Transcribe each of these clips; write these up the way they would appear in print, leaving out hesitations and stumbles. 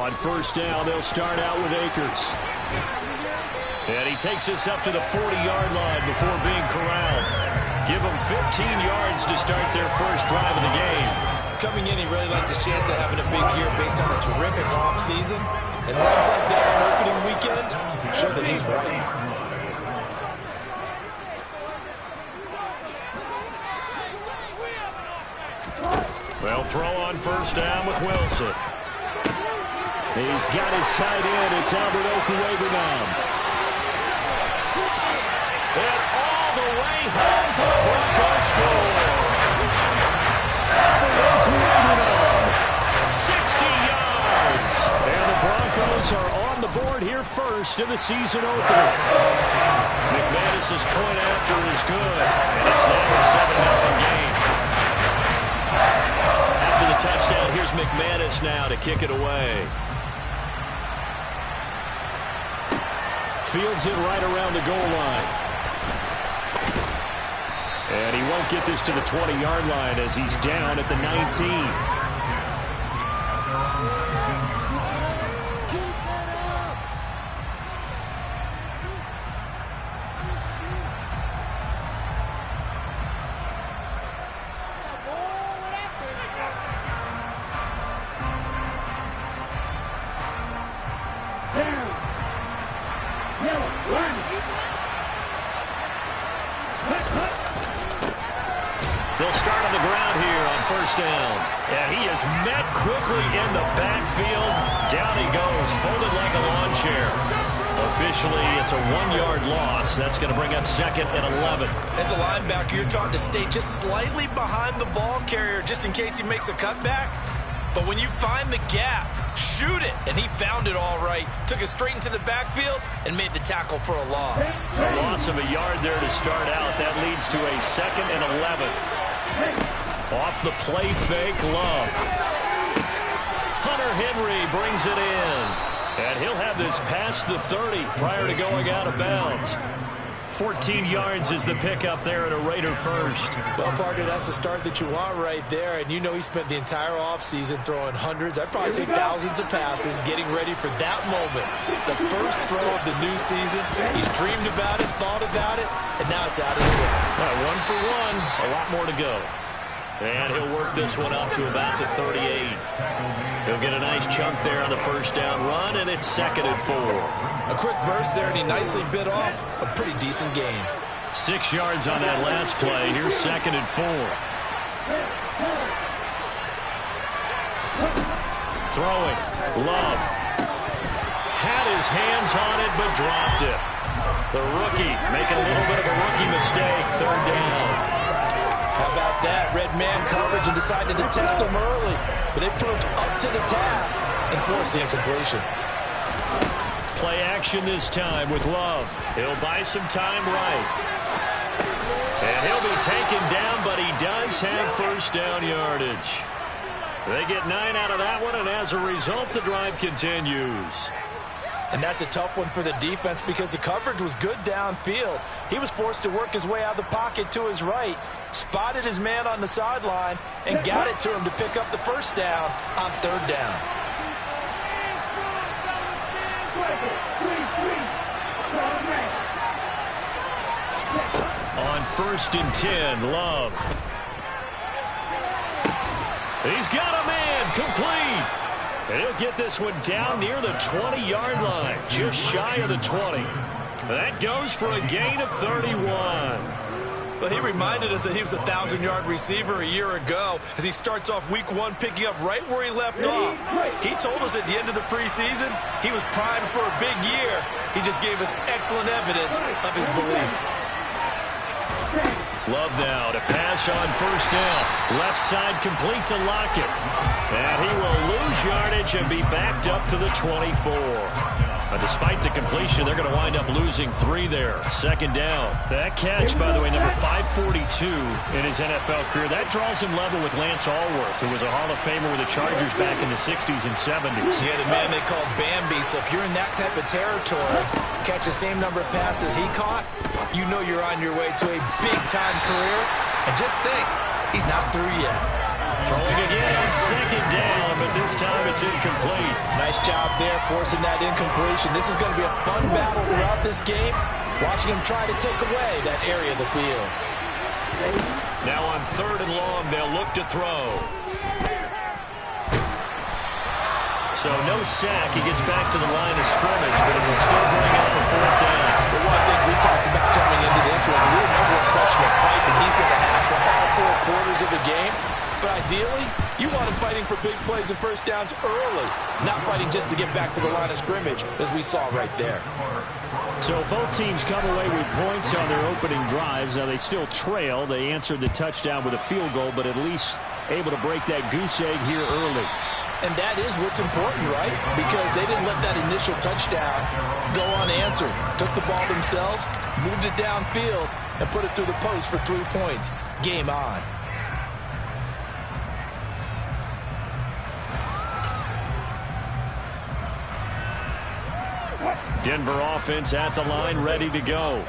On first down, they'll start out with Akers. And he takes us up to the 40-yard line before being corralled. Give them 15 yards to start their first drive of the game. Coming in, he really liked his chance of having a big year based on a terrific offseason. And runs like that on opening weekend show that he's right. They'll throw on first down with Wilson. He's got his tight end. It's Albert Okwuegbunam. And all the way home for the Broncos score. Albert Okwuegbunam, 60 yards. And the Broncos are on the board here first in the season opener. McManus's point after is good. And it's now a 7-0 game. After the touchdown, here's McManus now to kick it away. Fields it right around the goal line. And he won't get this to the 20-yard line as he's down at the 19. They'll start on the ground here on first down. And he is met quickly in the backfield. Down he goes, folded like a lawn chair. Officially, it's a 1-yard loss. That's going to bring up second and 11. As a linebacker, you're taught to stay just slightly behind the ball carrier just in case he makes a cutback. But when you find the gap, shoot it. And he found it all right. Took it straight into the backfield and made the tackle for a loss. A loss of a yard there to start out. That leads to a second and 11. Off the play fake, Love. Hunter Henry brings it in. And he'll have this past the 30 prior to going out of bounds. 14 yards is the pickup there at a Raider first. Well, partner, that's the start that you want right there. And you know he spent the entire offseason throwing hundreds, I'd probably say thousands of passes, getting ready for that moment. The first throw of the new season. He's dreamed about it, thought about it, and now it's out of the way. One for one, a lot more to go. And he'll work this one up to about the 38. He'll get a nice chunk there on the first down run, and it's second and 4. A quick burst there, and he nicely bit off a pretty decent game. 6 yards on that last play. Here's second and 4. Throwing. Love. Had his hands on it, but dropped it. The rookie making a little bit of a rookie mistake. Third down. How about that? Red man coverage and decided to test him early. But they proved up to the task and forced the incompletion. Play action this time with Love. He'll buy some time right. And he'll be taken down, but he does have first down yardage. They get 9 out of that one, and as a result, the drive continues. And that's a tough one for the defense because the coverage was good downfield. He was forced to work his way out of the pocket to his right, spotted his man on the sideline, and got it to him to pick up the first down on third down. On first and 10, Love. He's got a man, complete. And he'll get this one down near the 20-yard line, just shy of the 20. That goes for a gain of 31. Well, he reminded us that he was a 1,000-yard receiver a year ago as he starts off week 1 picking up right where he left off. He told us at the end of the preseason he was primed for a big year. He just gave us excellent evidence of his belief. Love now to pass on first down. Left side complete to Lockett. And he will lose yardage and be backed up to the 24. Despite the completion, they're going to wind up losing 3 there. Second down. That catch, by the way, number 542 in his NFL career. That draws him level with Lance Allworth, who was a Hall of Famer with the Chargers back in the 60s and 70s. Yeah, the man they called Bambi. So if you're in that type of territory, catch the same number of passes he caught, you know you're on your way to a big-time career. And just think, he's not through yet. Throwing again on second down, but this time it's incomplete. Nice job there forcing that incompletion. This is going to be a fun battle throughout this game, watching him try to take away that area of the field. Now on 3rd and long, they'll look to throw. So no sack. He gets back to the line of scrimmage, but it will still bring up a 4th down. But one of the things we talked about coming into this was we remember what question of fight that he's going to have for all 4 quarters of the game. But ideally, you want him fighting for big plays and first downs early, not fighting just to get back to the line of scrimmage, as we saw right there. So both teams come away with points on their opening drives. Now they still trail. They answered the touchdown with a field goal, but at least able to break that goose egg here early. And that is what's important, right? Because they didn't let that initial touchdown go unanswered. Took the ball themselves, moved it downfield, and put it through the post for 3 points. Game on. Denver offense at the line, ready to go.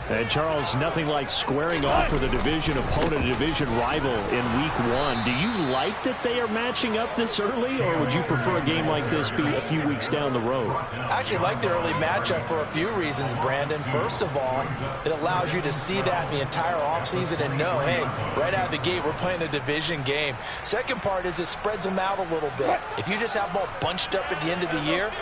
And, Charles, nothing like squaring off with a division opponent, a division rival in Week 1. Do you like that they are matching up this early, or would you prefer a game like this be a few weeks down the road? I actually like the early matchup for a few reasons, Brandon. First of all, it allows you to see that the entire offseason and know, hey, right out of the gate, we're playing a division game. Second part is it spreads them out a little bit. If you just have them all bunched up at the end of the year,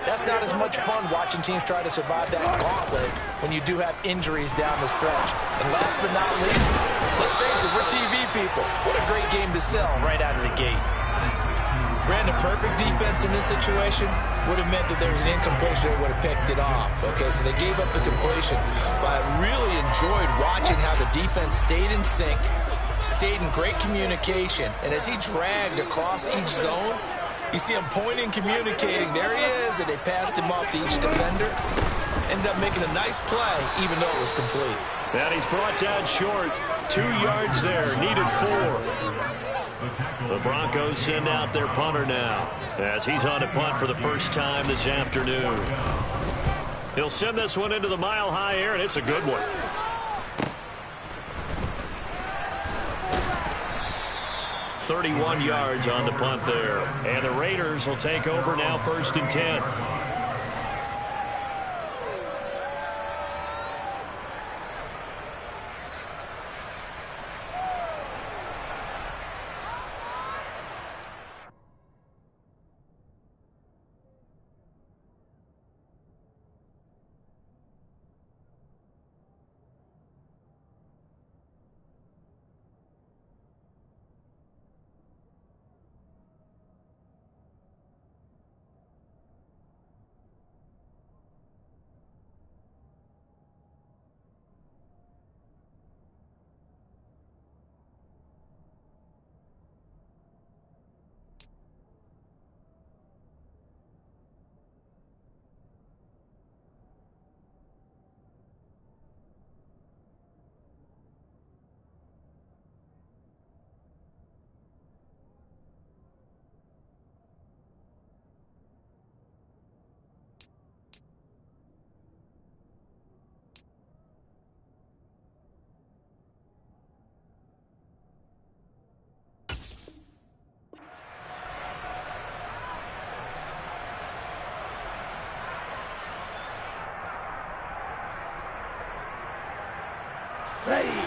that's not as much fun watching teams try to survive that gauntlet when you do have injuries down the stretch. And last but not least, let's face it, we're TV people. What a great game to sell right out of the gate. Brandon, perfect defense in this situation would have meant that there was an incompletion that would have picked it off. Okay, so they gave up the completion. But I really enjoyed watching how the defense stayed in sync, stayed in great communication, and as he dragged across each zone, you see him pointing, communicating. There he is, and they passed him off to each defender. Ended up making a nice play, even though it was complete. And he's brought down short. 2 yards there, needed 4. The Broncos send out their punter now, as he's on to punt for the first time this afternoon. He'll send this one into the mile-high air, and it's a good one. .31 yards on the punt there. And the Raiders will take over now, 1st and 10.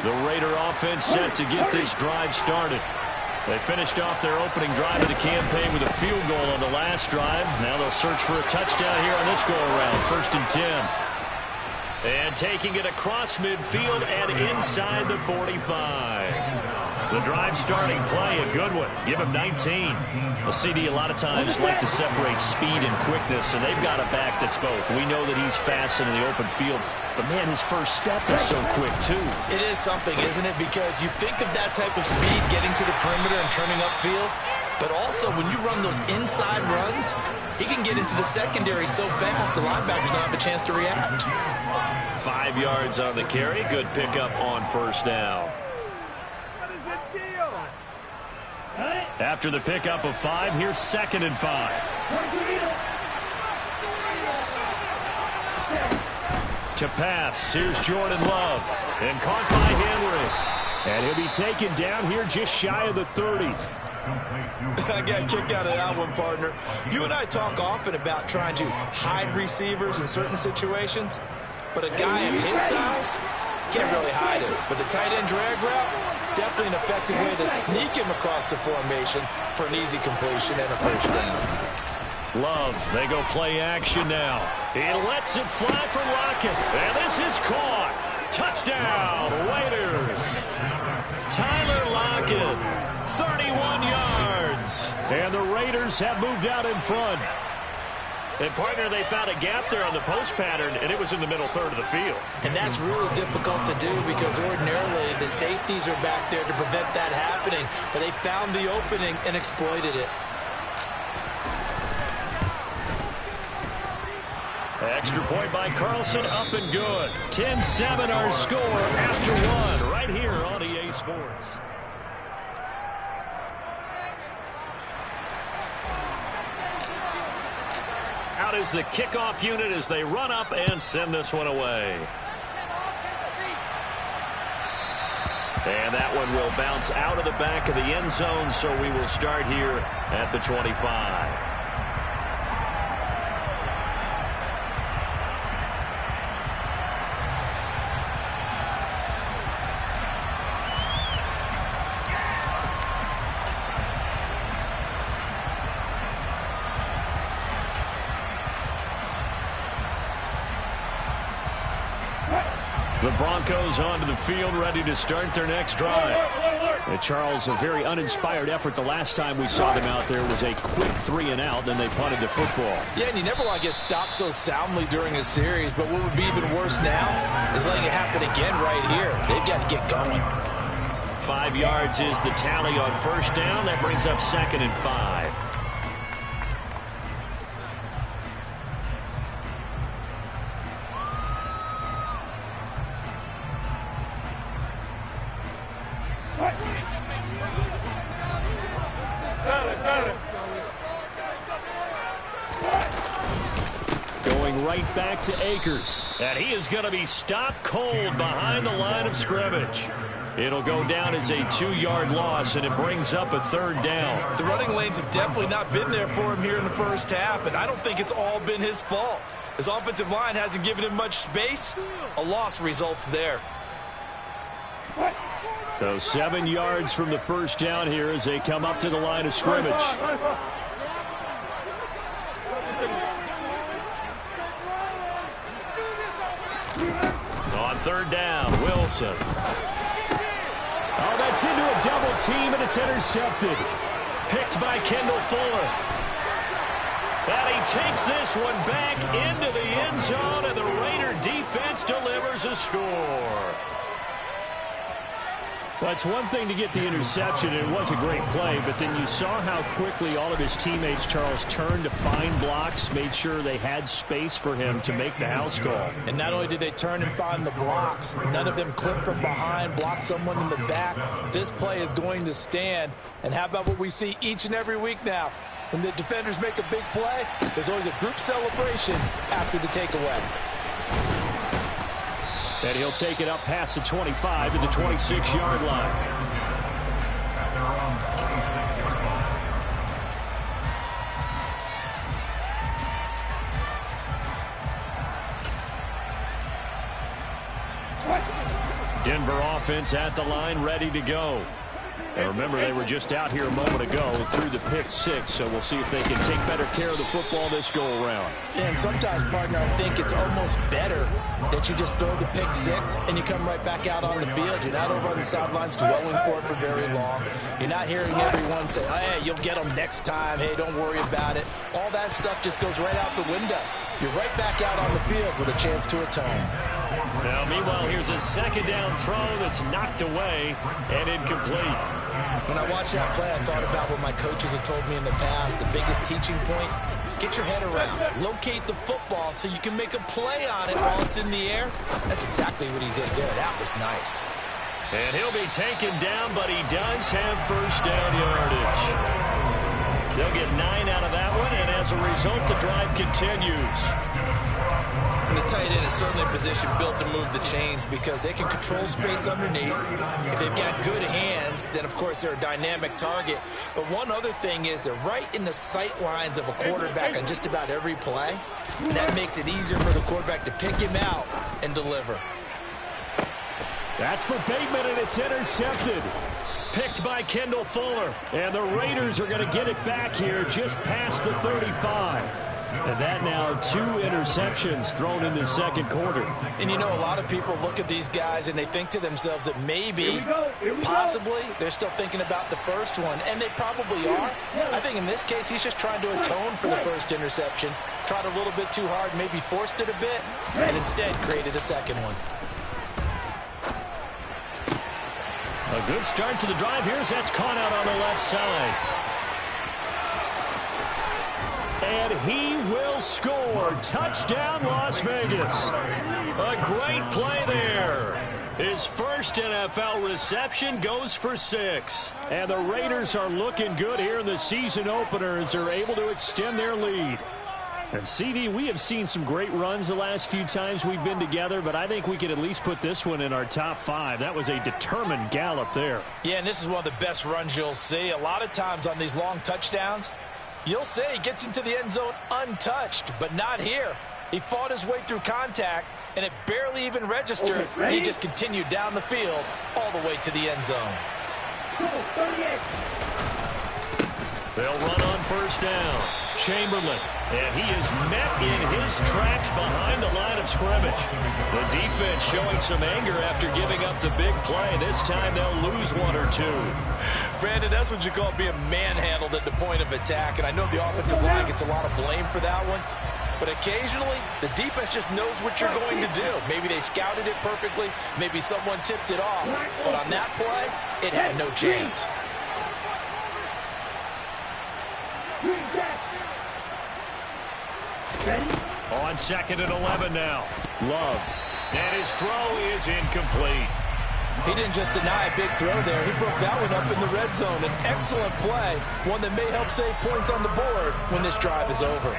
The Raider offense set to get this drive started. They finished off their opening drive of the campaign with a field goal on the last drive. Now they'll search for a touchdown here on this go-around. 1st and 10. And taking it across midfield and inside the 45. The drive starting play, a good one. Give him 19. A CD a lot of times like to separate speed and quickness, and they've got a back that's both. We know that he's fast in the open field, but, man, his first step is so quick, too. It is something, isn't it? Because you think of that type of speed getting to the perimeter and turning upfield, but also when you run those inside runs, he can get into the secondary so fast the linebackers don't have a chance to react. 5 yards on the carry. Good pickup on 1st down. After the pickup of 5, here's 2nd and 5. To pass, here's Jordan Love. And caught by Henry. And he'll be taken down here just shy of the 30. I got a kick out of that one, partner. You and I talk often about trying to hide receivers in certain situations, but a guy of his size can't really hide him. But the tight end drag route, definitely an effective way to sneak him across the formation for an easy completion and a first down. Love, they go play action now. He lets it fly for Lockett, and this is caught. Touchdown, Raiders. Tyler Lockett, 31 yards. And the Raiders have moved out in front. And, partner, they found a gap there on the post pattern, and it was in the middle third of the field. And that's really difficult to do because ordinarily the safeties are back there to prevent that happening. But they found the opening and exploited it. Extra point by Carlson, up and good. 10-7 our score after one, right here on EA Sports. Out is the kickoff unit as they run up and send this one away. And that one will bounce out of the back of the end zone, so we will start here at the 25. The Broncos onto the field, ready to start their next drive. And Charles, a very uninspired effort the last time we saw them out there was a quick 3-and-out, then they punted the football. Yeah, and you never want to get stopped so soundly during a series, but what would be even worse now is letting it happen again right here. They've got to get going. 5 yards is the tally on first down. That brings up 2nd and 5. Going right back to Akers. And he is going to be stopped cold behind the line of scrimmage. It'll go down as a 2-yard loss, and it brings up a 3rd down. The running lanes have definitely not been there for him here in the first half, and I don't think it's all been his fault. His offensive line hasn't given him much space. A loss results there. So 7 yards from the first down here as they come up to the line of scrimmage. On 3rd down, Wilson. Oh, that's into a double team, and it's intercepted. Picked by Kendall Fuller. And he takes this one back into the end zone, and the Raider defense delivers a score. Well, it's one thing to get the interception, and it was a great play, but then you saw how quickly all of his teammates, Charles, turned to find blocks, made sure they had space for him to make the house call. And not only did they turn and find the blocks, none of them clipped from behind, blocked someone in the back. This play is going to stand. And how about what we see each and every week now? When the defenders make a big play, there's always a group celebration after the takeaway. And he'll take it up past the 25 to the 26-yard line. Denver offense at the line, ready to go. And remember, they were just out here a moment ago through the pick 6, so we'll see if they can take better care of the football this go-around. Yeah, and sometimes, partner, I think it's almost better that you just throw the pick 6 and you come right back out on the field. You're not over on the sidelines dwelling for it for very long. You're not hearing everyone say, hey, you'll get them next time. Hey, don't worry about it. All that stuff just goes right out the window. You're right back out on the field with a chance to atone. Now, meanwhile, here's a 2nd down throw that's knocked away and incomplete. When I watched that play, I thought about what my coaches had told me in the past. The biggest teaching point, get your head around. Locate the football so you can make a play on it while it's in the air. That's exactly what he did there. That was nice. And he'll be taken down, but he does have first down yardage. They'll get 9 out of that one, and as a result, the drive continues. And the tight end is certainly a position built to move the chains because they can control space underneath. If they've got good hands, then, of course, they're a dynamic target. But one other thing is they're right in the sight lines of a quarterback on just about every play. And that makes it easier for the quarterback to pick him out and deliver. That's for Bateman, and it's intercepted. Picked by Kendall Fuller. And the Raiders are going to get it back here just past the 35. And that now 2 interceptions thrown in the second quarter. And you know, a lot of people look at these guys and they think to themselves that maybe, possibly, they're still thinking about the first one. And they probably are. I think in this case, he's just trying to atone for the first interception. Tried a little bit too hard, maybe forced it a bit, and instead created a second one. A good start to the drive. Here's that's caught out on the left side. And he will score. Touchdown, Las Vegas. A great play there. His first NFL reception goes for 6. And the Raiders are looking good here in the season opener as they're able to extend their lead. And, CD, we have seen some great runs the last few times we've been together, but I think we could at least put this one in our top 5. That was a determined gallop there. Yeah, and this is one of the best runs you'll see. A lot of times on these long touchdowns, you'll say he gets into the end zone untouched, but not here. He fought his way through contact, and it barely even registered. He just continued down the field all the way to the end zone. They'll run on first down. Chamberlain, and he is met in his tracks behind the line of scrimmage. The defense showing some anger after giving up the big play. This time they'll lose 1 or 2. Brandon, that's what you call being manhandled at the point of attack, and I know the offensive line gets a lot of blame for that one. But occasionally, the defense just knows what you're going to do. Maybe they scouted it perfectly. Maybe someone tipped it off. But on that play, it had no chance. On 2nd and 11 now. Love. And his throw is incomplete. He didn't just deny a big throw there. He broke that one up in the red zone. An excellent play. One that may help save points on the board when this drive is over.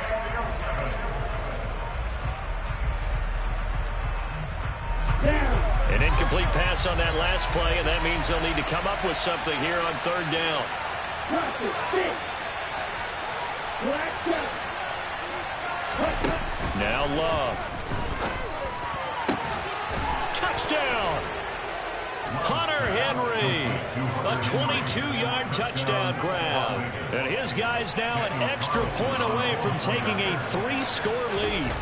An incomplete pass on that last play, and that means they'll need to come up with something here on 3rd down. Now Love. Touchdown! Hunter Henry. A 22-yard touchdown grab. And his guy's now an extra point away from taking a 3-score lead.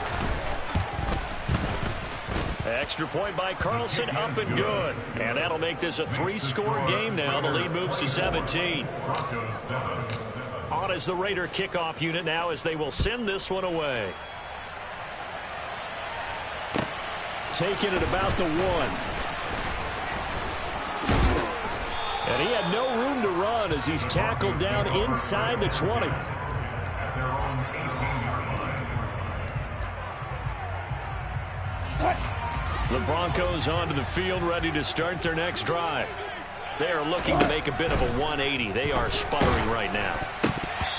Extra point by Carlson, up and good. And that'll make this a 3-score game now. The lead moves to 17. On is the Raider kickoff unit now as they will send this one away. Taking it about the 1. And he had no room to run as he's tackled down inside the 20. The Broncos onto the field, ready to start their next drive. They are looking to make a bit of a 180. They are sputtering right now.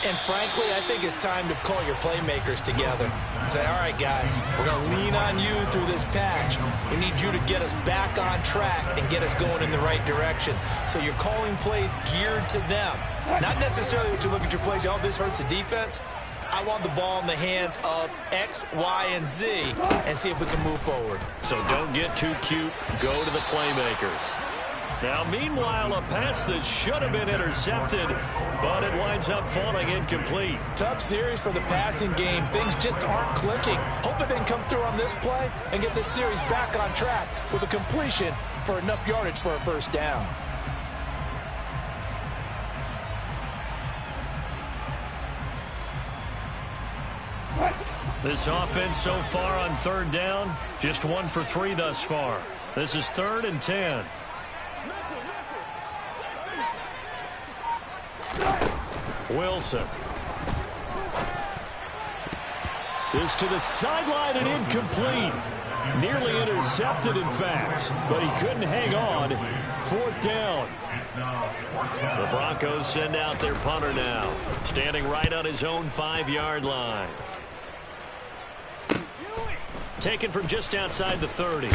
And frankly, I think it's time to call your playmakers together and say, all right, guys, we're going to lean on you through this patch. We need you to get us back on track and get us going in the right direction. So you're calling plays geared to them. Not necessarily what you look at your plays, oh, this hurts the defense. I want the ball in the hands of X, Y, and Z and see if we can move forward. So don't get too cute. Go to the playmakers. Now, meanwhile, a pass that should have been intercepted, but it winds up falling incomplete. Tough series for the passing game. Things just aren't clicking. Hope they can come through on this play and get this series back on track with a completion for enough yardage for a first down. This offense so far on 3rd down, just 1 for 3 thus far. This is 3rd and 10. Wilson. This to the sideline and incomplete. Nearly intercepted, in fact, but he couldn't hang on. 4th down. The Broncos send out their punter now, standing right on his own 5-yard line. Taken from just outside the 30. A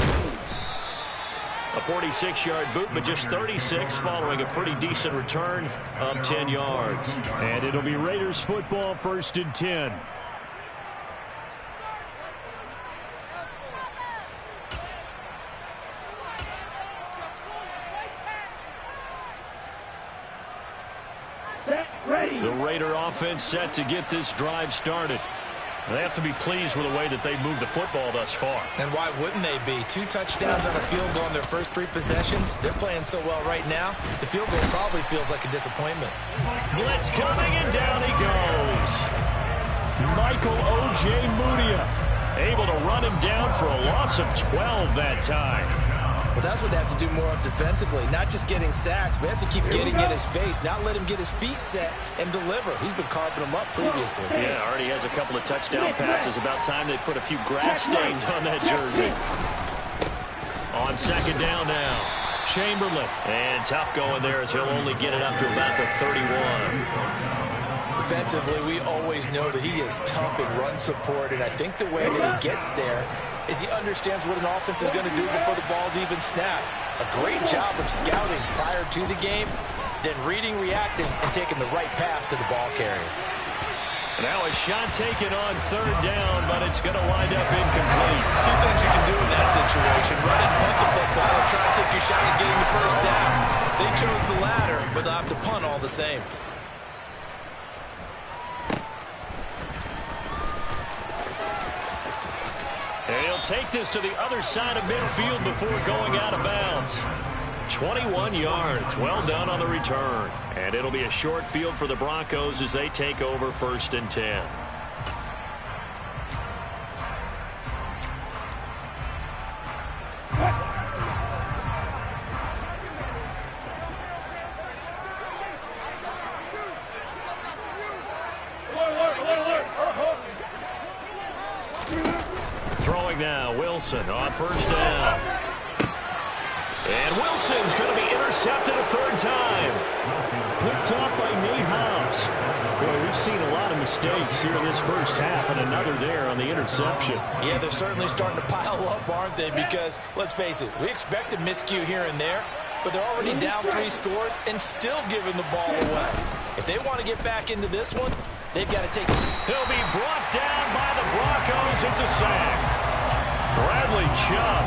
46-yard boot, but just 36 following a pretty decent return of 10 yards. And it'll be Raiders football, 1st and 10. The Raider offense set to get this drive started. They have to be pleased with the way that they've moved the football thus far. And why wouldn't they be? 2 touchdowns on a field goal in their first 3 possessions. They're playing so well right now, the field goal probably feels like a disappointment. Blitz coming, and down he goes. Michael O.J. Mudia able to run him down for a loss of 12 that time. Well, that's what they have to do more of defensively, not just getting sacks. We have to keep getting in his face, not let him get his feet set and deliver. He's been carving them up previously. Yeah, already has a couple of touchdown passes. About time they put a few grass stains on that jersey. On 2nd down now, Chamberlain. And tough going there as he'll only get it up to about the 31. Defensively, we always know that he is tough in run support, and I think the way that he gets there is he understands what an offense is going to do before the ball's even snapped. A great job of scouting prior to the game, then reading, reacting, and taking the right path to the ball carrier. Now a shot taken on 3rd down, but it's going to wind up incomplete. 2 things you can do in that situation: run and punt the football, or try to take your shot at getting the 1st down. They chose the latter, but they'll have to punt all the same. And he'll take this to the other side of midfield before going out of bounds. 21 yards. Well done on the return. And it'll be a short field for the Broncos as they take over 1st and 10. Throwing now, Wilson on 1st down. And Wilson's going to be intercepted a 3rd time. Picked off by Nate Hobbs. Boy, we've seen a lot of mistakes here in this first half, and another there on the interception. Yeah, they're certainly starting to pile up, aren't they? Because, let's face it, we expect a miscue here and there, but they're already down 3 scores and still giving the ball away. If they want to get back into this one, they've got to take it. He'll be brought down by the Broncos. It's a sack. Bradley Chubb.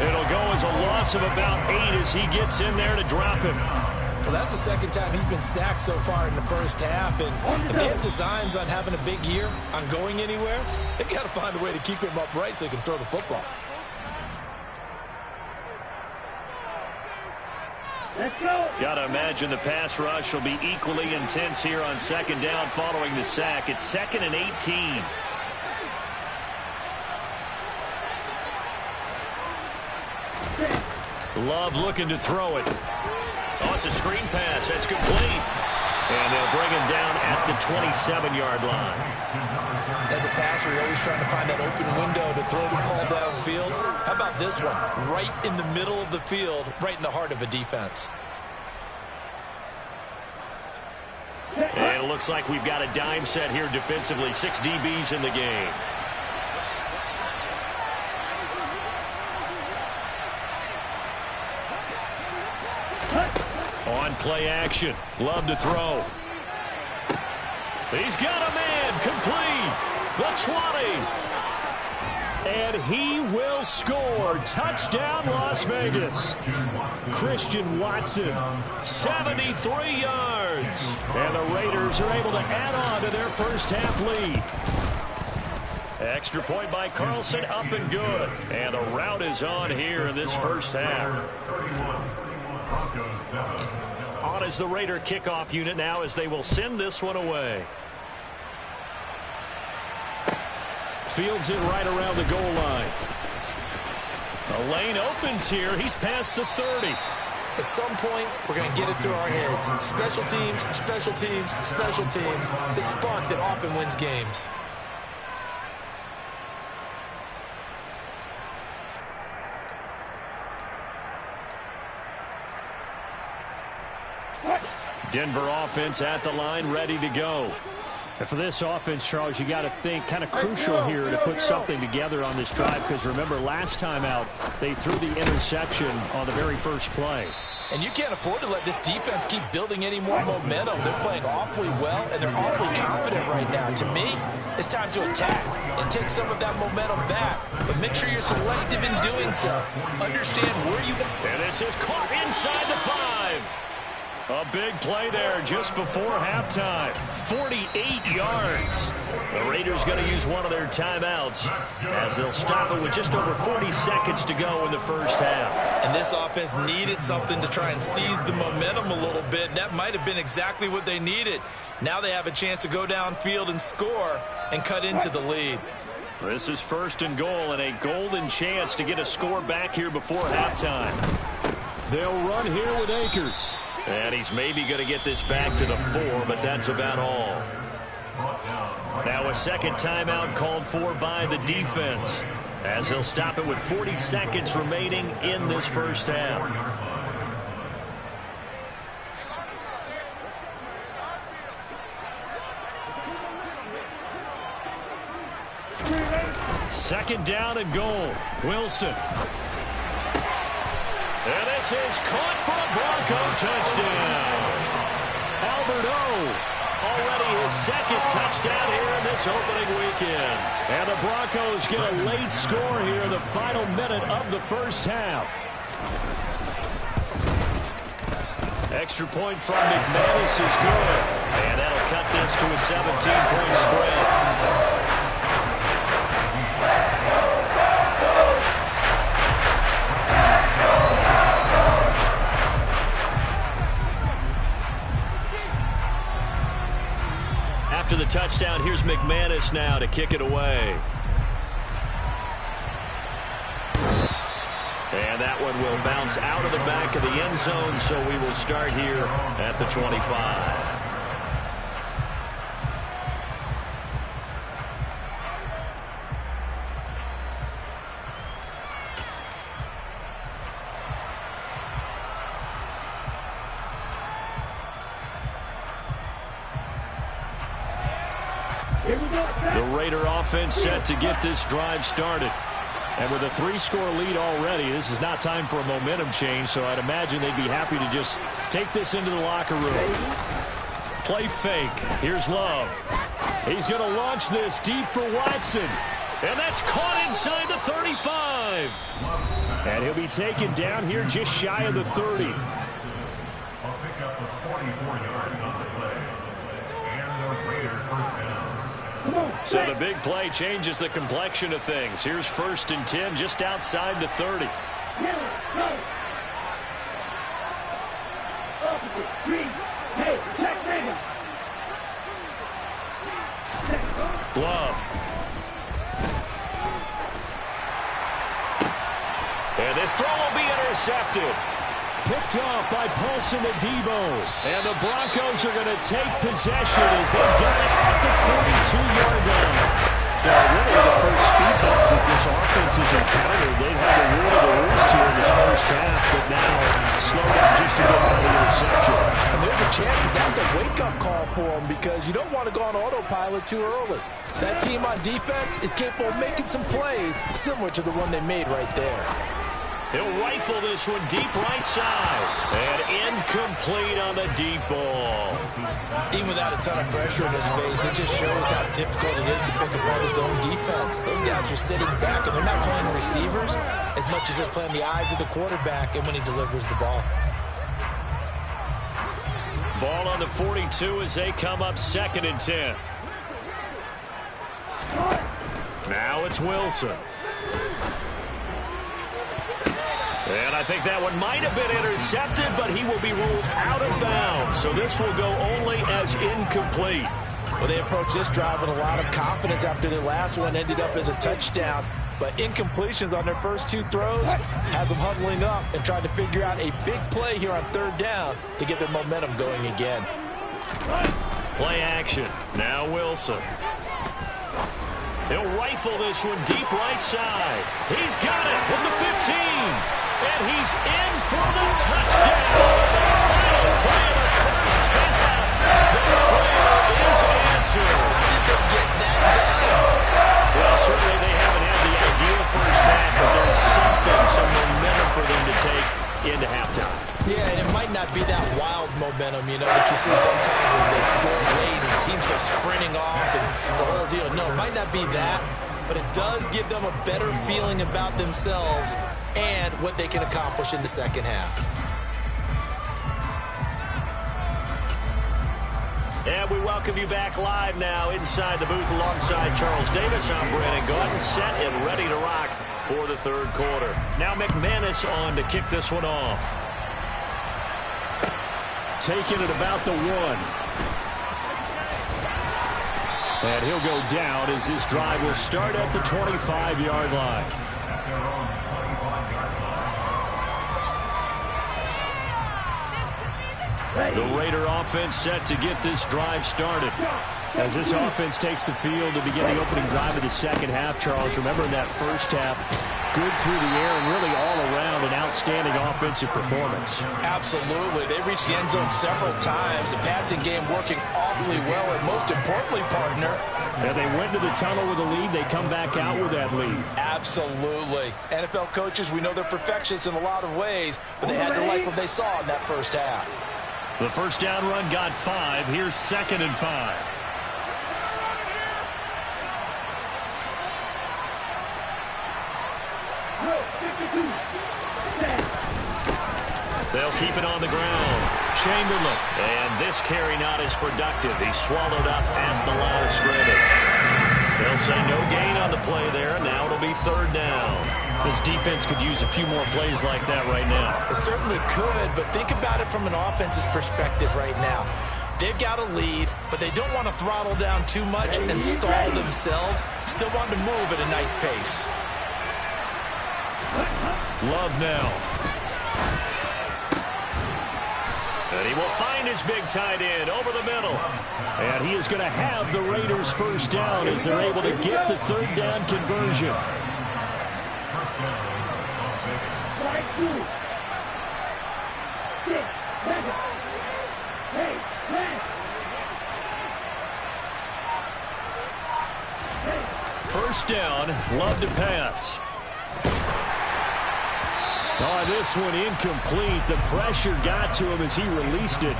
It'll go as a loss of about 8 as he gets in there to drop him. Well, that's the 2nd time he's been sacked so far in the first half. And if they have designs on having a big year, on going anywhere, they've got to find a way to keep him upright so he can throw the football. Let's go. Got to imagine the pass rush will be equally intense here on 2nd down following the sack. It's 2nd and 18. Love looking to throw it. Oh, it's a screen pass. That's complete. And they'll bring him down at the 27-yard line. As a passer, you're always trying to find that open window to throw the ball downfield. How about this one? Right in the middle of the field, right in the heart of a defense. And it looks like we've got a dime set here defensively. 6 DBs in the game. On play action. Love to throw. He's got a man. Complete. The 20. And he will score. Touchdown, Las Vegas. Christian Watson, 73 yards. And the Raiders are able to add on to their first half lead. Extra point by Carlson, up and good. And the route is on here in this first half. On is the Raider kickoff unit now as they will send this one away. Fields it right around the goal line. The lane opens here. He's past the 30. At some point, we're going to get it through our heads. Special teams, special teams, special teams. The spark that often wins games. Denver offense at the line, ready to go. And for this offense, Charles, you got to think kind of crucial here to put something together on this drive, because remember last time out they threw the interception on the very first play. And you can't afford to let this defense keep building any more momentum. They're playing awfully well, and they're awfully confident right now. To me, it's time to attack and take some of that momentum back. But make sure you're selective in doing so. Understand where you... And this is caught inside the 5. A big play there just before halftime. 48 yards. The Raiders going to use one of their timeouts as they'll stop it with just over 40 seconds to go in the first half. And this offense needed something to try and seize the momentum a little bit. That might have been exactly what they needed. Now they have a chance to go downfield and score and cut into the lead. This is 1st and goal and a golden chance to get a score back here before halftime. They'll run here with Akers. And he's maybe going to get this back to the 4, but that's about all. Now a second timeout called for by the defense, as he'll stop it with 40 seconds remaining in this first half. Second down and goal. Wilson. And this is caught for a Bronco touchdown. Albert O, already his second touchdown here in this opening weekend. And the Broncos get a late score here in the final minute of the first half. Extra point from McManus is good. And that'll cut this to a 17-point spread. After the touchdown, here's McManus now to kick it away. And that one will bounce out of the back of the end zone, so we will start here at the 25. The Raider offense set to get this drive started. And with a 3-score lead already, this is not time for a momentum change, so I'd imagine they'd be happy to just take this into the locker room. Play fake. Here's Love. He's going to launch this deep for Watson. And that's caught inside the 35. And he'll be taken down here just shy of the 30. So the big play changes the complexion of things. Here's 1st and 10 just outside the 30. Love. And this throw will be intercepted. Picked off by Paulson Adebo. And the Broncos are going to take possession as they get it at the 42-yard line. So really the first speed bump that this offense has encountered. They've had the rule of the roost here in this first half, but now slow down just to get by the interception. And there's a chance that that's a wake-up call for them, because you don't want to go on autopilot too early. That team on defense is capable of making some plays similar to the one they made right there. He'll rifle this one deep right side. And incomplete on the deep ball. Even without a ton of pressure in his face, it just shows how difficult it is to pick apart his own defense. Those guys are sitting back, and they're not playing receivers as much as they're playing the eyes of the quarterback and when he delivers the ball. Ball on the 42 as they come up 2nd and 10. Now it's Wilson. And I think that one might have been intercepted, but he will be ruled out of bounds. So this will go only as incomplete. Well, they approached this drive with a lot of confidence after their last one ended up as a touchdown. But incompletions on their first 2 throws has them huddling up and trying to figure out a big play here on 3rd down to get their momentum going again. Play action. Now Wilson. He'll rifle this one deep right side. He's got it with the 15. And he's in for the touchdown. The final play of the not be that wild momentum, you know, that you see sometimes when they score late and teams go sprinting off and the whole deal. No, it might not be that, but it does give them a better feeling about themselves and what they can accomplish in the second half. And we welcome you back live now inside the booth alongside Charles Davis. I'm Brandon Gaudin, set and ready to rock for the third quarter. Now McManus on to kick this one off. Taking it about the 1. And he'll go down as this drive will start at the 25-yard line. The Raider offense set to get this drive started. As this offense takes the field to begin the opening drive of the second half, Charles, remember in that first half, good through the air and really all around an outstanding offensive performance. Absolutely. They reached the end zone several times. The passing game working awfully well, and most importantly, partner, and they went to the tunnel with a lead. They come back out with that lead. Absolutely. NFL coaches, we know they're perfectionists in a lot of ways, but they had to like what they saw in that first half. The first down run got 5. Here's 2nd and 5. They'll keep it on the ground. Chamberlain. And this carry not as productive. He's swallowed up at the line of scrimmage. They'll say no gain on the play there. Now it'll be 3rd down. This defense could use a few more plays like that right now. It certainly could, but think about it from an offense's perspective right now. They've got a lead, but they don't want to throttle down too much and stall themselves. Still want to move at a nice pace. Love now. And he will find his big tight end over the middle. And he is going to have the Raiders first down as they're able to get the 3rd down conversion. First down, Love to pass. Oh, this one incomplete. The pressure got to him as he released it.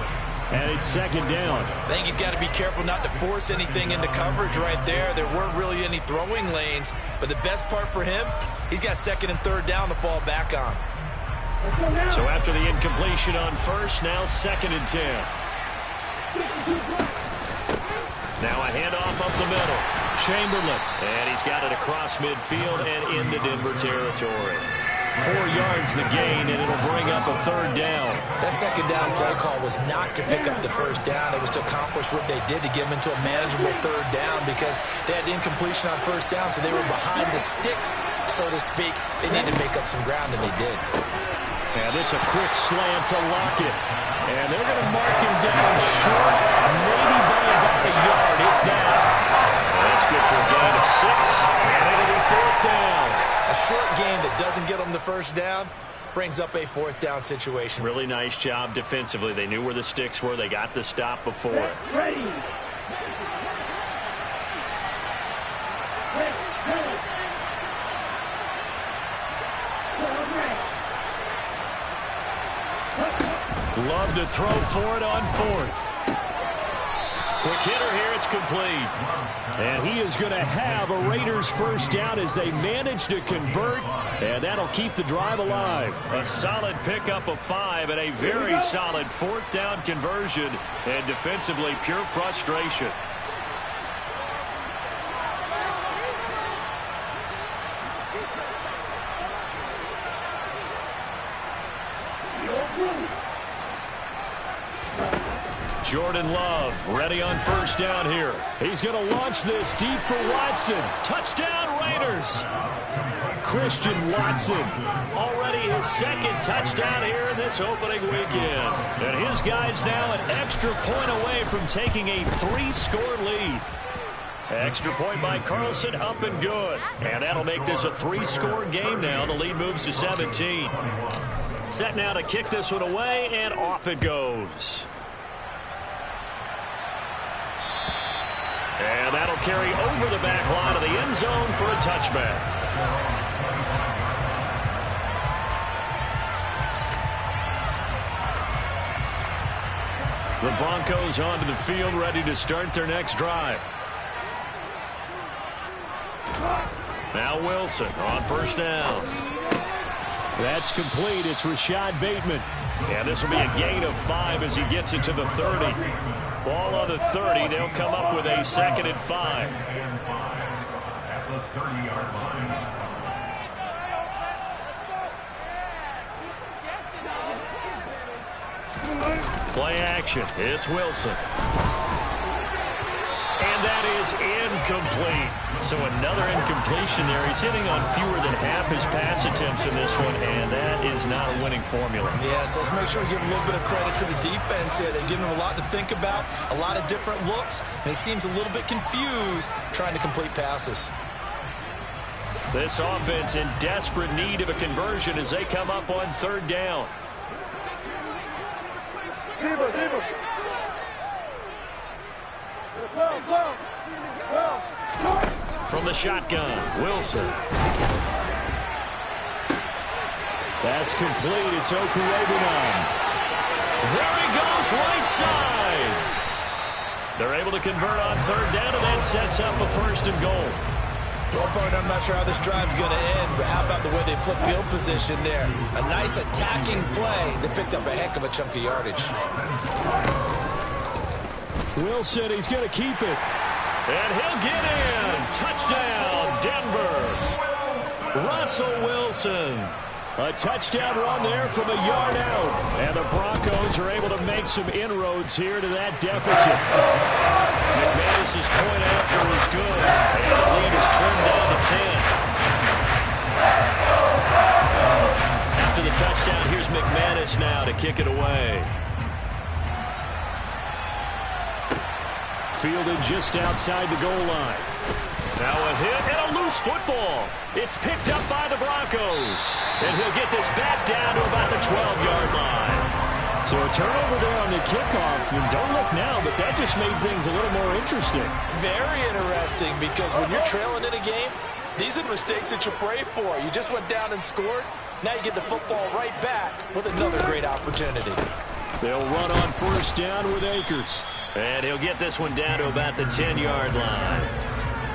And it's 2nd down. I think he's got to be careful not to force anything into coverage right there. There weren't really any throwing lanes. But the best part for him, he's got 2nd and 3rd down to fall back on. So after the incompletion on first, now 2nd and 10. Now a handoff up the middle. Chamberlain. And he's got it across midfield and into Denver territory. 4 yards the gain, and it'll bring up a 3rd down. That 2nd down play call was not to pick up the first down. It was to accomplish what they did to get them into a manageable 3rd down because they had incompletion on first down, so they were behind the sticks, so to speak. They needed to make up some ground, and they did. And this a quick slant to Lockett. And they're going to mark him down short, maybe by about a yard, if that. That's good for a gain of 6, and it'll be 4th down. A short gain that doesn't get them the first down brings up a 4th down situation. Really nice job defensively. They knew where the sticks were. They got the stop before. Ready. Love to throw for it on 4th. Quick hitter here, it's complete. And he is going to have a Raiders first down as they manage to convert, and that'll keep the drive alive. A solid pickup of 5 and a very solid 4th down conversion, and defensively pure frustration. Jordan Love ready on first down here. He's going to launch this deep for Watson. Touchdown Raiders. Christian Watson already his 2nd touchdown here in this opening weekend. And his guys now an extra point away from taking a 3-score lead. Extra point by Carlson, up and good. And that'll make this a 3-score game now. The lead moves to 17. Set now to kick this one away, and off it goes. And that'll carry over the back line of the end zone for a touchback. The Broncos onto the field, ready to start their next drive. Now Wilson on first down. That's complete. It's Rashad Bateman. And this will be a gain of 5 as he gets it to the 30. Ball on the 30. They'll come up with a 2nd and 5. Play action. It's Wilson. And that is incomplete. So another incompletion there. He's hitting on fewer than half his pass attempts in this one, and that is not a winning formula. Yes, let's make sure we give a little bit of credit to the defense here. They've given him a lot to think about, a lot of different looks, and he seems a little bit confused trying to complete passes. This offense in desperate need of a conversion as they come up on 3rd down. From the shotgun, Wilson. That's complete. It's Okurebunan. There he goes, right side. They're able to convert on 3rd down, and that sets up a 1st and goal. Well, partner, I'm not sure how this drive's going to end, but how about the way they flip field position there? A nice attacking play. They picked up a heck of a chunk of yardage. Wilson, he's going to keep it. And he'll get in. Touchdown, Denver. Russell Wilson. A touchdown run there from a yard out. And the Broncos are able to make some inroads here to that deficit. McManus's point after was good. And the lead is trimmed down to 10. After the touchdown, here's McManus now to kick it away. Fielded just outside the goal line. Now a hit and a loose football. It's picked up by the Broncos. And he'll get this back down to about the 12-yard line. So a turnover there on the kickoff. And don't look now, but that just made things a little more interesting. Very interesting, because when you're trailing in a game, these are the mistakes that you pray for. You just went down and scored. Now you get the football right back with another great opportunity. They'll run on 1st down with Akers. And he'll get this one down to about the 10-yard line.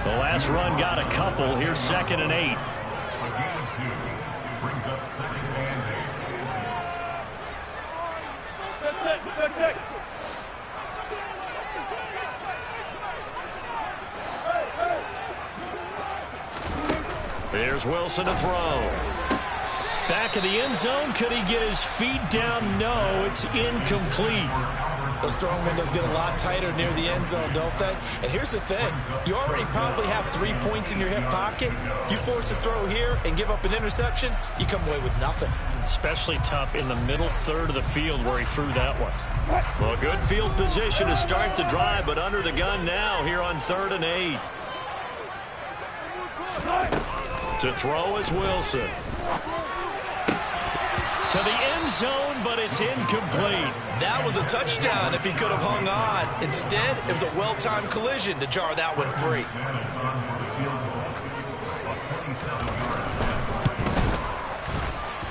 The last run got a couple. Here's 2nd and 8. There's Wilson to throw. Back of the end zone. Could he get his feet down? No, it's incomplete. Those throwing windows get a lot tighter near the end zone, don't they? And here's the thing. You already probably have 3 points in your hip pocket. You force a throw here and give up an interception, you come away with nothing. Especially tough in the middle 3rd of the field where he threw that one. Well, good field position to start the drive, but under the gun now here on 3rd and 8. To throw is Wilson. To the end zone, but it's incomplete. That was a touchdown if he could have hung on. Instead, it was a well-timed collision to jar that one free.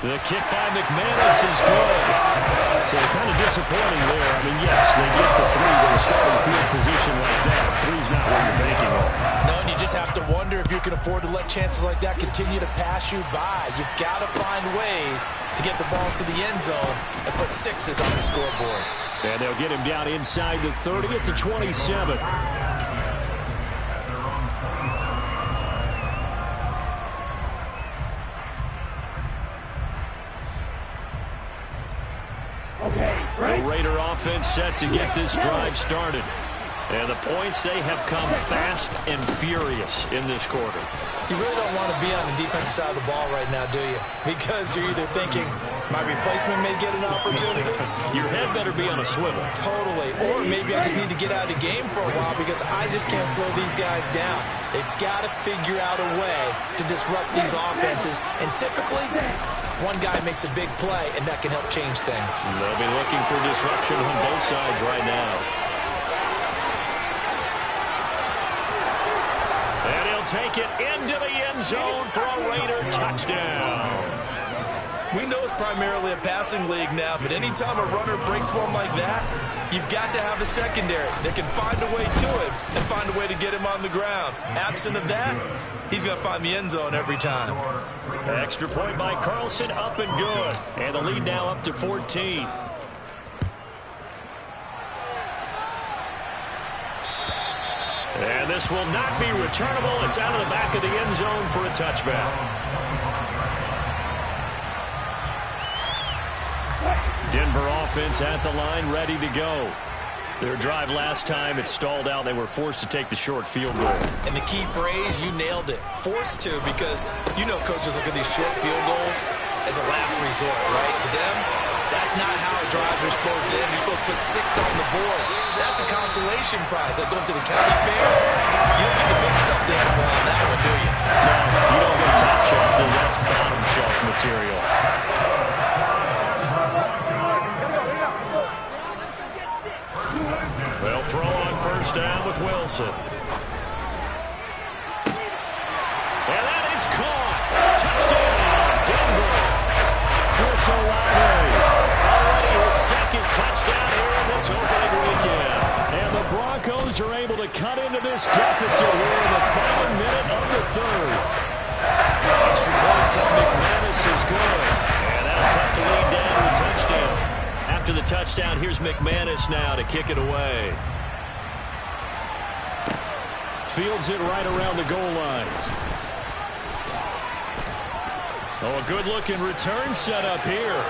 The kick by McManus is good. So kind of disappointing there. I mean, yes, they get the 3 with a starting field position like that. 3's not where you're banking it. No, and you just have to wonder if you can afford to let chances like that continue to pass you by. You've got to find ways to get the ball to the end zone and put 6s on the scoreboard. And they'll get him down inside the 30 at the 27. The Raider offense set to get this drive started. And the points, they have come fast and furious in this quarter. You really don't want to be on the defensive side of the ball right now, do you? Because you're either thinking, my replacement may get an opportunity. Your head better be on a swivel. Totally. Or maybe I just need to get out of the game for a while because I just can't slow these guys down. They've got to figure out a way to disrupt these offenses. And typically, one guy makes a big play, and that can help change things. They'll be looking for disruption on both sides right now. And he'll take it into the end zone for a Raider touchdown. We know it's primarily a passing league now, but anytime a runner breaks one like that, You've got to have a secondary that can find a way to him and find a way to get him on the ground. Absent of that, he's going to find the end zone every time. Extra point by Carlson, up and good. And the lead now up to 14. And this will not be returnable. It's out of the back of the end zone for a touchback. Denver offense at the line, ready to go. Their drive last time, it stalled out. They were forced to take the short field goal. And the key phrase, you nailed it. Forced to, because you know coaches look at these short field goals as a last resort, right? To them, that's not how drives are supposed to end. You're supposed to put 6 on the board. That's a consolation prize. Like going to the county fair, you don't get the big stuffed animal on that one, do you? No, you don't get top shelf, though. That's bottom shelf material. They'll throw on first down with Wilson. And that is caught. Touchdown, Denver. Chris Olave. Already his second touchdown here in this opening weekend. And the Broncos are able to cut into this deficit here in the final minute of the third. Extra point from McManus is good. And that'll cut the lead down to a touchdown. After the touchdown, here's McManus now to kick it away. Fields it right around the goal line. Oh, a good-looking return set up here.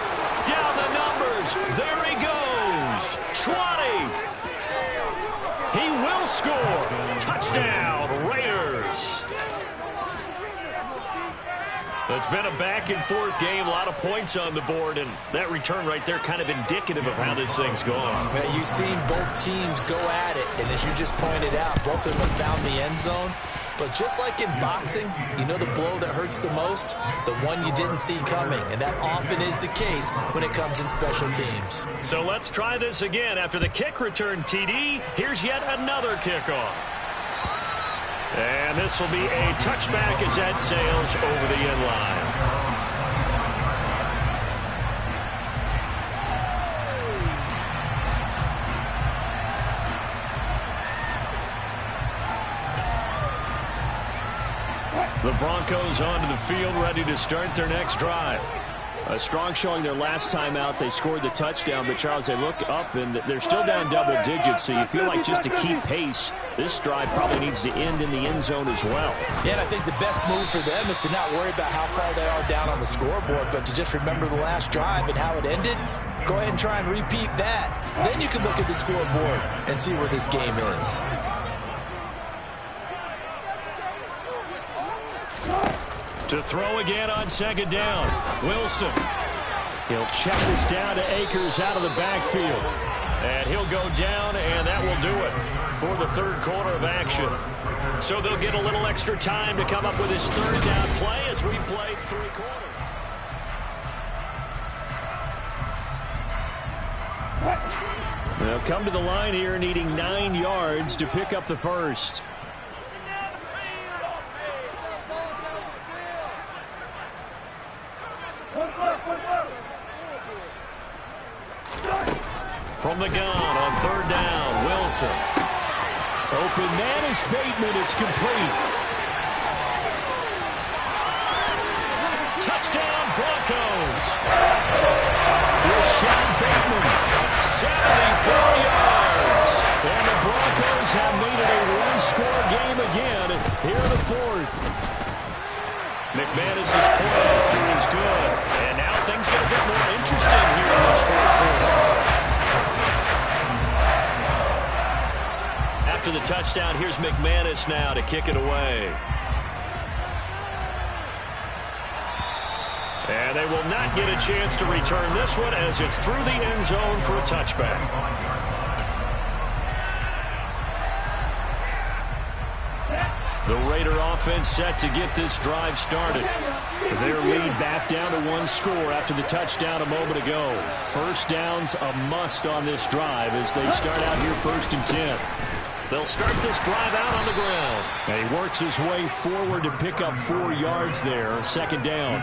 Down the numbers. There he goes. 20. He will score. Touchdown, Raiders. It's been a back-and-forth game, a lot of points on the board, and that return right there kind of indicative of how this thing's going. You've seen both teams go at it, and as you just pointed out, both of them have found the end zone. But just like in boxing, you know the blow that hurts the most? The one you didn't see coming, and that often is the case when it comes in special teams. So let's try this again. After the kick return TD, here's yet another kickoff. And this will be a touchback as that sails over the end line. The Broncos onto the field, ready to start their next drive. A strong showing their last time out. They scored the touchdown, but Charles, they look up and they're still down double digits, so you feel like just to keep pace, this drive probably needs to end in the end zone as well. Yeah, and I think the best move for them is to not worry about how far they are down on the scoreboard, but to just remember the last drive and how it ended. Go ahead and try and repeat that. Then you can look at the scoreboard and see where this game is. To throw again on second down. Wilson. He'll check this down to Akers out of the backfield. And he'll go down, and that will do it for the third quarter of action. So they'll get a little extra time to come up with his third down play as we play 3 quarters. They'll come to the line here needing 9 yards to pick up the first. From the gun on third down, Wilson. Open man is Bateman. It's complete. Touchdown, Broncos. Rashad Bateman, 74 yards. And the Broncos have made it a one-score game again here in the fourth. McManus's point after is good. And now things get a bit more interesting here in this fourth quarter. After the touchdown, here's McManus now to kick it away. And they will not get a chance to return this one as it's through the end zone for a touchback. The Raider offense set to get this drive started. Their lead back down to 1 score after the touchdown a moment ago. First down's a must on this drive as they start out here 1st and 10. They'll start this drive out on the ground. And he works his way forward to pick up 4 yards there. Second down.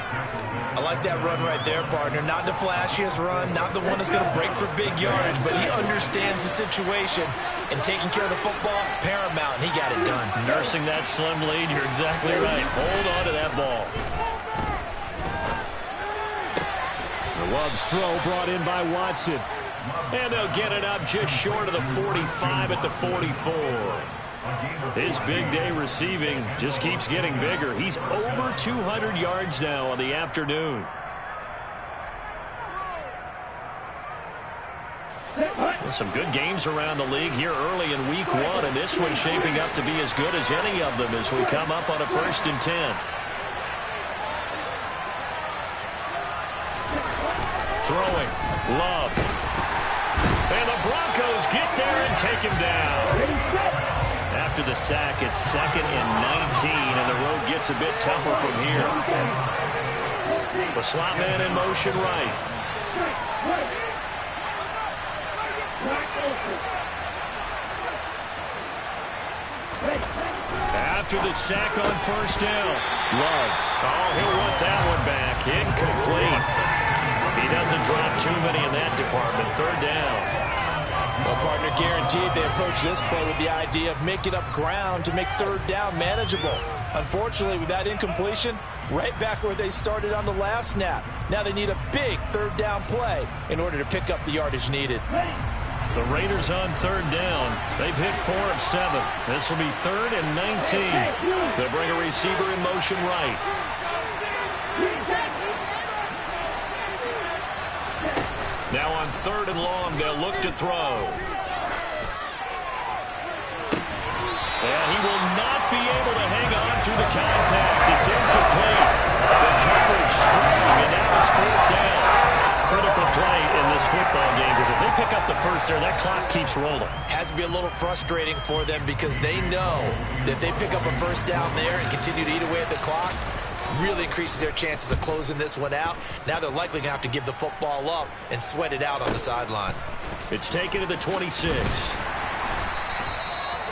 I like that run right there, partner. Not the flashiest run, not the one that's going to break for big yardage, but he understands the situation, and taking care of the football, paramount, and he got it done. Nursing that slim lead, you're exactly right. Hold on to that ball. The Love's throw brought in by Watson. And they'll get it up just short of the 45 at the 44. His big day receiving just keeps getting bigger. He's over 200 yards now on the afternoon. Some good games around the league here early in week 1, and this one's shaping up to be as good as any of them as we come up on a 1st and 10. Throwing, Love. And the Broncos get there and take him down. After the sack, it's 2nd and 19, and the road gets a bit tougher from here. The slot man in motion right. After the sack on 1st down, Love. Oh, he'll want that one back. Incomplete. He doesn't drop too many in that department. 3rd down. Well, partner, guaranteed they approach this play with the idea of making up ground to make 3rd down manageable. Unfortunately, with that incompletion, right back where they started on the last snap. Now they need a big 3rd down play in order to pick up the yardage needed. The Raiders on 3rd down. They've hit 4 of 7. This will be 3rd and 19. They'll bring a receiver in motion right. Now on 3rd and long, they'll look to throw. And he will not be able to hang on through the contact. It's incomplete. The coverage strong, and now it's 4th down. Critical play in this football game, because if they pick up the first there, that clock keeps rolling. Has to be a little frustrating for them because they know that if they pick up a 1st down there and continue to eat away at the clock, really increases their chances of closing this one out. Now they're likely going to have to give the football up and sweat it out on the sideline. It's taken to the 26.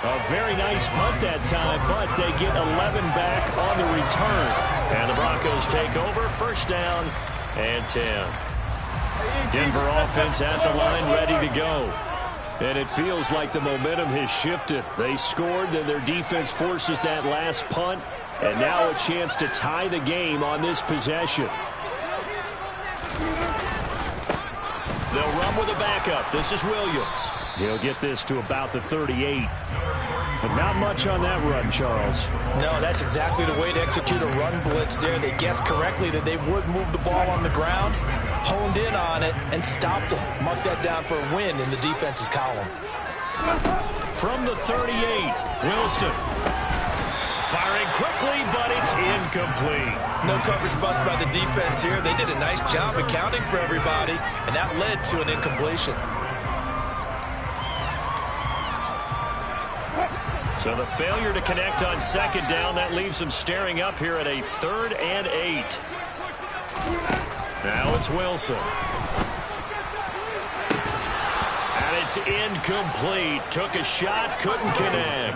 A very nice punt that time, but they get 11 back on the return. And the Broncos take over. 1st down and 10. Denver offense at the line, ready to go. And it feels like the momentum has shifted. They scored, then their defense forces that last punt. And now a chance to tie the game on this possession. They'll run with a backup. This is Williams. He'll get this to about the 38. But not much on that run, Charles. No, that's exactly the way to execute a run blitz there. They guessed correctly that they would move the ball on the ground, honed in on it, and stopped them. Mark that down for a win in the defense's column. From the 38, Wilson. Firing quickly, but it's incomplete. No coverage bust by the defense here. They did a nice job accounting for everybody, and that led to an incompletion. So the failure to connect on 2nd down, that leaves them staring up here at a 3rd and 8. Now it's Wilson. And it's incomplete. Took a shot, couldn't connect.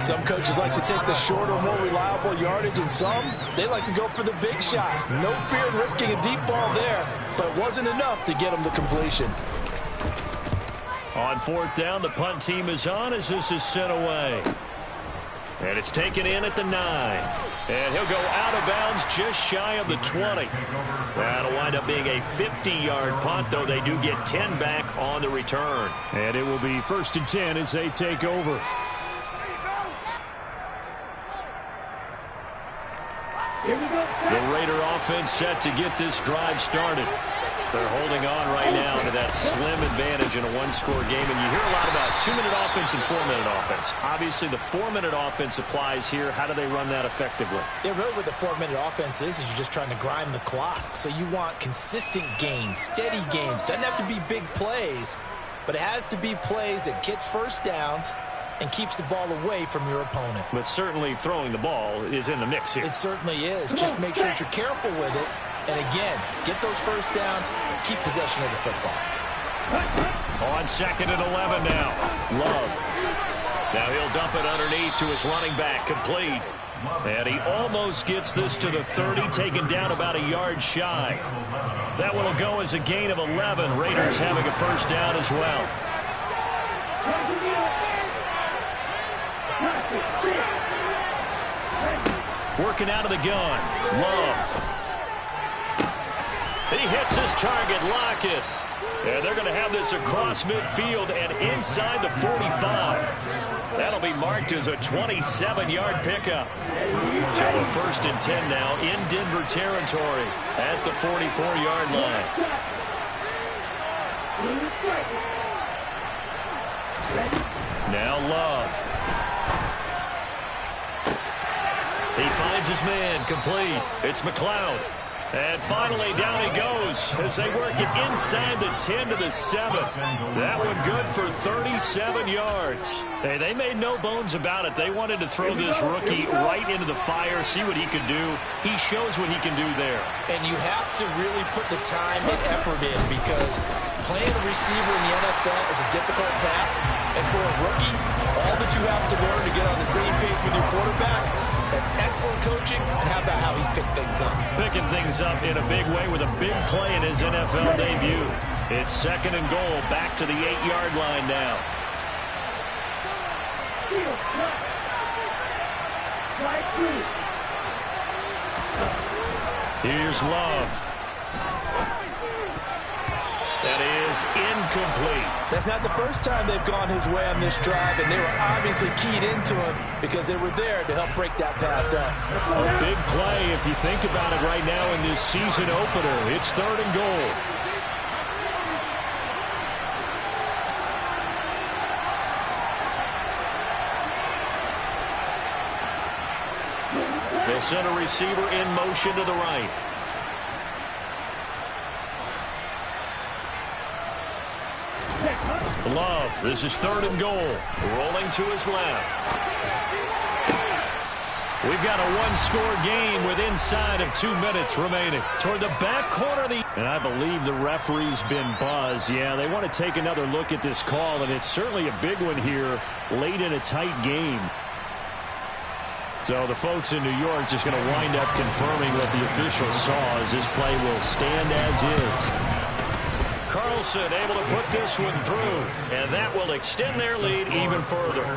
Some coaches like to take the shorter, more reliable yardage, and some, they like to go for the big shot. No fear in risking a deep ball there, but it wasn't enough to get them the completion. On 4th down, the punt team is on as this is sent away. And it's taken in at the 9. And he'll go out of bounds just shy of the 20. That'll wind up being a 50-yard punt, though they do get 10 back on the return. And it will be 1st and 10 as they take over. The Raider offense set to get this drive started. They're holding on right now to that slim advantage in a one-score game. And you hear a lot about 2-minute offense and 4-minute offense. Obviously, the 4-minute offense applies here. How do they run that effectively? Yeah, really what the 4-minute offense is you're just trying to grind the clock. So you want consistent gains, steady gains. Doesn't have to be big plays, but it has to be plays that gets 1st downs and keeps the ball away from your opponent. But certainly throwing the ball is in the mix here. It certainly is. Just make sure that you're careful with it. And again, get those 1st downs, keep possession of the football. On 2nd and 11 now. Love. Now he'll dump it underneath to his running back, complete. And he almost gets this to the 30, taken down about a yard shy. That one will go as a gain of 11. Raiders having a first down as well. Working out of the gun. Love. He hits his target, Lockett. And they're going to have this across midfield and inside the 45. That'll be marked as a 27-yard pickup. So a 1st and 10 now in Denver territory at the 44-yard line. Now Love. He finds his man, complete. It's McLeod. And finally, down he goes as they work it inside the 10 to the 7. That one good for 37 yards. Hey, they made no bones about it. They wanted to throw this rookie right into the fire, see what he could do. He shows what he can do there. And you have to really put the time and effort in, because playing a receiver in the NFL is a difficult task. And for a rookie, all that you have to learn to get on the same page with your quarterback, that's excellent coaching. And how about how he's picked things up? Picking things up in a big way with a big play in his NFL debut. It's 2nd and goal, back to the 8-yard line now. Here's Love. That is incomplete. That's not the first time they've gone his way on this drive, and they were obviously keyed into him because they were there to help break that pass up. A big play if you think about it right now in this season opener. It's 3rd and goal. They'll send a receiver in motion to the right. Love, this is 3rd and goal. Rolling to his left. We've got a one-score game with inside of 2 minutes remaining. Toward the back corner of the... And I believe the referee's been buzzed. Yeah, they want to take another look at this call, and it's certainly a big one here late in a tight game. So the folks in New York just going to wind up confirming what the official saw as this play will stand as is. Carlson able to put this one through, and that will extend their lead even further.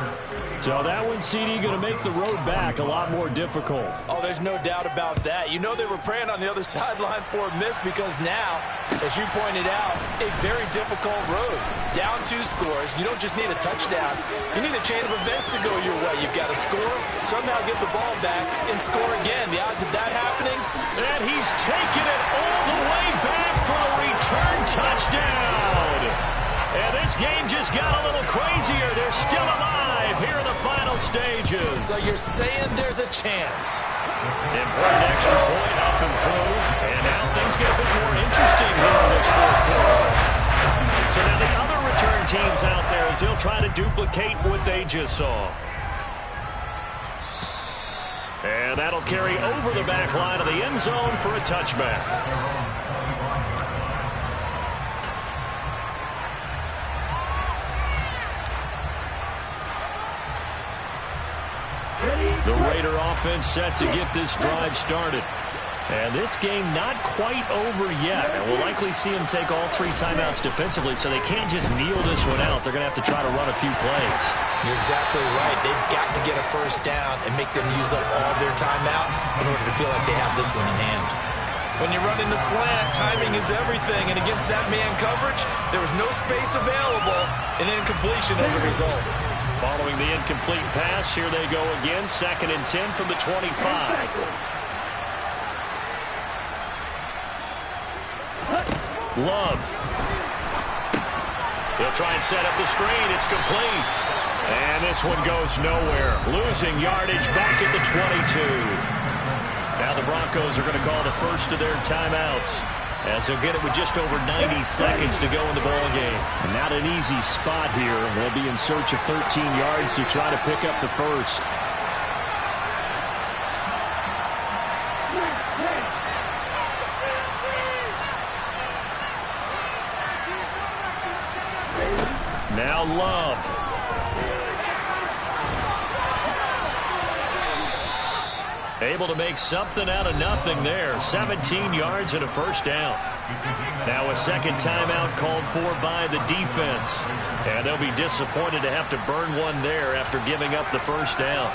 So that one, CD, going to make the road back a lot more difficult. Oh, there's no doubt about that. You know they were praying on the other sideline for a miss, because now, as you pointed out, a very difficult road. Down 2 scores. You don't just need a touchdown. You need a chain of events to go your way. You've got to score, somehow get the ball back, and score again. The odds of that happening? And he's taken it all the way back for a return touchdown. And this game just got a little crazier. They're still alive here in the final stages. So you're saying there's a chance. Important extra point up and through. And now things get a bit more interesting here in this 4th quarter. So now the other return teams out there, as they'll try to duplicate what they just saw. And that'll carry over the back line of the end zone for a touchback. The Raider offense set to get this drive started. And this game not quite over yet. And we'll likely see them take all 3 timeouts defensively, so they can't just kneel this one out. They're going to have to try to run a few plays. You're exactly right. They've got to get a first down and make them use up all their timeouts in order to feel like they have this one in hand. When you run in the slant, timing is everything. And against that man coverage, there was no space available, and incompletion as a result. Following the incomplete pass, here they go again. 2nd and 10 from the 25. Love. He'll try and set up the screen. It's complete. And this one goes nowhere. Losing yardage back at the 22. Now the Broncos are going to call the first of their timeouts, as they'll get it with just over 90 seconds to go in the ball game. And not an easy spot here. They'll be in search of 13 yards to try to pick up the first. Now Love. Able to make something out of nothing there. 17 yards and a first down. Now a second timeout called for by the defense. And they'll be disappointed to have to burn one there after giving up the first down.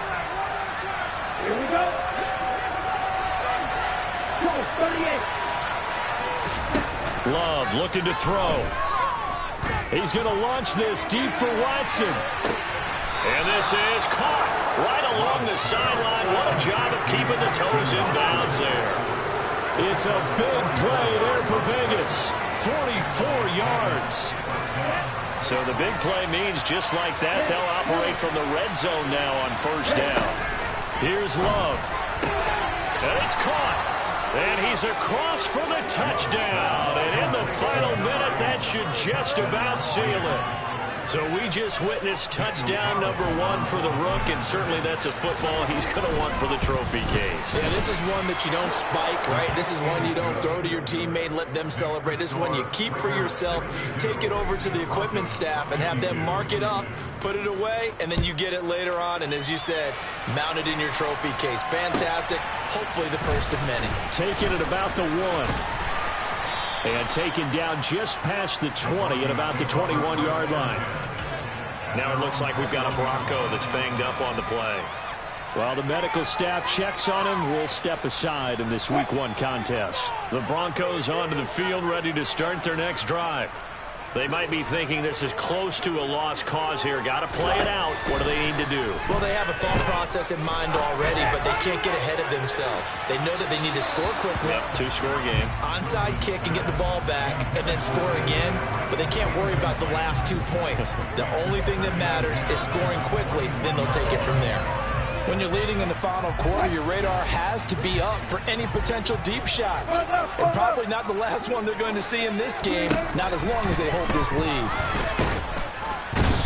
Here we go. Go, 38. Love looking to throw. He's going to launch this deep for Watson. And this is caught right along the sideline. What a job of keeping the toes in bounds there. It's a big play there for Vegas. 44 yards. So the big play means just like that, they'll operate from the red zone now on first down. Here's Love. And it's caught. And he's across for the touchdown. And in the final minute, that should just about seal it. So we just witnessed touchdown number 1 for the Rook, and certainly that's a football he's going to want for the trophy case. Yeah, this is one that you don't spike, right? This is one you don't throw to your teammate and let them celebrate. This is one you keep for yourself, take it over to the equipment staff and have them mark it up, put it away, and then you get it later on. And as you said, mount it in your trophy case. Fantastic. Hopefully the first of many. Taking it about the 1. And taken down just past the 20 at about the 21-yard line. Now it looks like we've got a Bronco that's banged up on the play. While the medical staff checks on him, we'll step aside in this Week 1 contest. The Broncos onto the field, ready to start their next drive. They might be thinking this is close to a lost cause here. Got to play it out. What do they need to do? Well, they have a thought process in mind already, but they can't get ahead of themselves. They know that they need to score quickly. Yep, 2-score game. Onside kick and get the ball back and then score again, but they can't worry about the last 2 points. The only thing that matters is scoring quickly, then they'll take it from there. When you're leading in the final quarter, your radar has to be up for any potential deep shots. And probably not the last one they're going to see in this game, not as long as they hold this lead.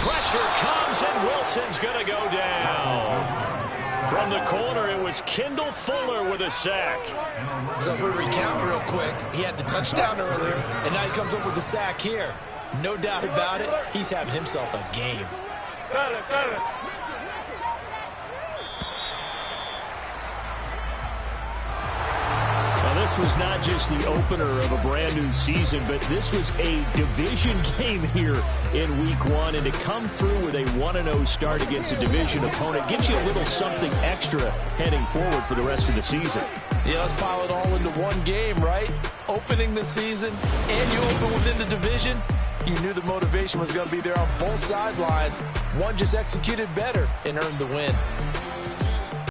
Pressure comes, and Wilson's going to go down. From the corner, it was Kendall Fuller with a sack. So if we recount real quick, he had the touchdown earlier, and now he comes up with the sack here. No doubt about it, he's having himself a game. This was not just the opener of a brand new season, but this was a division game here in Week 1. And to come through with a 1-0 start against a division opponent gives you a little something extra heading forward for the rest of the season. Yeah, let's pile it all into one game, right? Opening the season, and you open within the division. You knew the motivation was going to be there on both sidelines. One just executed better and earned the win.